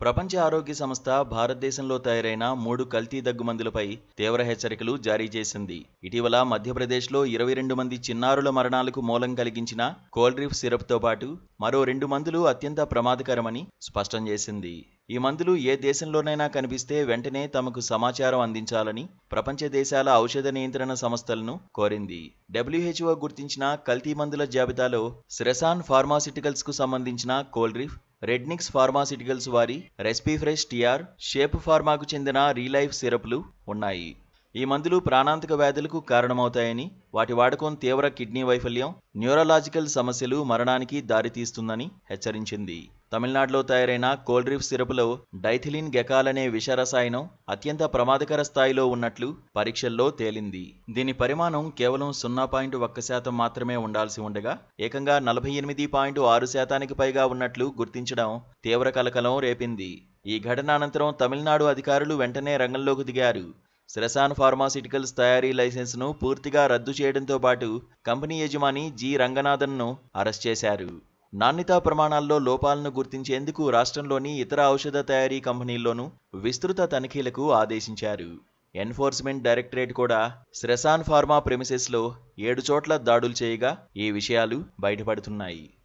ప్రపంచ ఆరోగ్య సంస్థ భారతదేశంలో తయారైన 3 కల్తీ దగ్గుమందులపై తీవ్ర హెచ్చరికలు జారీ చేసింది. ఇటీవల మధ్యప్రదేశ్లో 22 మంది చిన్నారుల మరణాలకు మూలం కలిగించిన కోల్డ్రిఫ్ సిరప్తో పాటు మరో 2 మందులు అత్యంత ప్రమాదకరమని స్పష్టం చేసింది. ఈ మందులు ఏ దేశంలోనైనా కనిపిస్తే వెంటనే తమకు సమాచారం అందించాలని ప్రపంచ దేశాల ఔషధ నియంత్రణ సంస్థలను కోరింది. WHO గుర్తించిన కల్తీ మందుల జాబితాలో శ్రెసాన్ ఫార్మాస్యూటికల్స్ కు సంబంధించిన కోల్డ్రిఫ్, రెడ్నిక్స్ ఫార్మాస్యూటికల్స్ వారి రెస్పీఫ్రెష్ టిఆర్, షేప్ ఫార్మాకు చెందిన రీలైఫ్ సిరప్లు ఉన్నాయి. ఈ మందులు ప్రాణాంతక వ్యాధులకు కారణమవుతాయని, వాటి వాడకం తీవ్ర కిడ్నీ వైఫల్యం, న్యూరలాజికల్ సమస్యలు, మరణానికి దారితీస్తుందని హెచ్చరించింది. తమిళనాడులో తయారైన కోల్డ్రిఫ్ సిరపులో డైథిలిన్ గెకాల్ అనే విషరసాయనం అత్యంత ప్రమాదకర స్థాయిలో ఉన్నట్లు పరీక్షల్లో తేలింది. దీని పరిమాణం కేవలం 0.1% మాత్రమే ఉండాల్సి ఉండగా ఏకంగా 48.6%కి పైగా ఉన్నట్లు గుర్తించడం తీవ్ర కలకలం రేపింది. ఈ ఘటన అనంతరం తమిళనాడు అధికారులు వెంటనే రంగంలోకి దిగారు. శ్రెసాన్ ఫార్మాస్యూటికల్స్ తయారీ లైసెన్స్ను పూర్తిగా రద్దు చేయడంతో పాటు కంపెనీ యజమాని జి రంగనాథన్ను అరెస్ట్ చేశారు. నాణ్యతా ప్రమాణాల్లో లోపాలను గుర్తించేందుకు రాష్ట్రంలోని ఇతర ఔషధ తయారీ కంపెనీల్లోనూ విస్తృత తనిఖీలకు ఆదేశించారు. ఎన్ఫోర్స్మెంట్ డైరెక్టరేట్ కూడా శ్రెసాన్ ఫార్మా ప్రెమిసెస్లో 7 చోట్ల దాడులు చేయగా ఈ విషయాలు బయటపడుతున్నాయి.